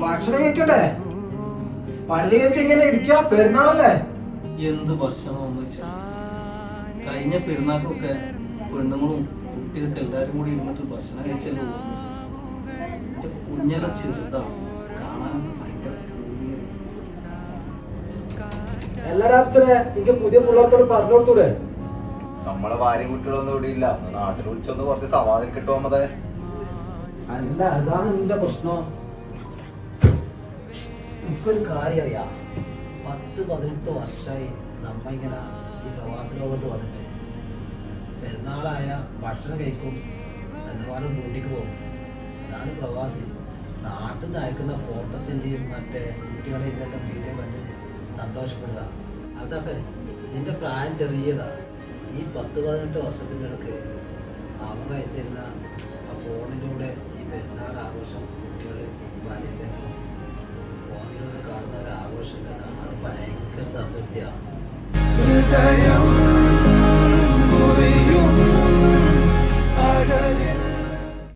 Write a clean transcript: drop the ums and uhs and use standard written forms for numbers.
ഭക്ഷണം കഴിക്കട്ടെ. പള്ളി കഴിച്ച് ഇങ്ങനെ ഇരിക്കുക, പെരുന്നാളല്ലേ? എന്ത് ഭക്ഷണം കഴിഞ്ഞ പെരുന്നാൾക്കൊക്കെ പെണ്ണുങ്ങളും കുട്ടികൾക്ക് എല്ലാരും കൂടി ഇരുന്നിട്ട് ഭക്ഷണം കഴിച്ചല്ലോ. കുഞ്ഞെല്ലാം ചെറുതാണ്, കാണാനൊക്കെ ഭയങ്കര എല്ലാരും അച്ഛനെ എനിക്ക് പുതിയ പിള്ളേർത്തോട് പറഞ്ഞു കൊടുത്തൂടെ? നമ്മളെ ഭാര്യ കുട്ടികളൊന്നും ഇവിടെ ഇല്ല. നാട്ടിൽ വിളിച്ചൊന്ന് കുറച്ച് സമാധാനം കിട്ടുമോ? അല്ല, അതാണ് നിന്റെ പ്രശ്നം. ഇപ്പൊ ഒരു കാര്യം അറിയാം, 10-18 വർഷമായി നമ്മ ഇങ്ങനെ ഈ പ്രവാസ ലോകത്ത് വന്നിട്ട് പെരുന്നാളായ ഭക്ഷണം കഴിക്കും, എന്നപാടും ഡ്യൂട്ടിക്ക് പോകും. അതാണ് പ്രവാസി. നാട്ടിൽ നിന്ന് അയക്കുന്ന ഫോട്ടോത്തിൻ്റെയും മറ്റേ കുട്ടികളെ ഇതെല്ലാം വീഡിയോ കണ്ട് സന്തോഷപ്പെടുക. അതപ്പേ നിന്റെ പ്രായം ചെറിയതാ. ഈ 10-18 വർഷത്തിൻ്റെ ഇടയ്ക്ക് അവർ അയച്ചിരുന്ന ആ ഫോണിലൂടെ ഈ പെരുന്നാൾ ആഘോഷം കുട്ടികളെ ഭാര്യയുടെ ഫോണിലൂടെ കാണുന്ന ഒരു ആഘോഷം അത് ഭയങ്കര സംതൃപ്തിയാണ്.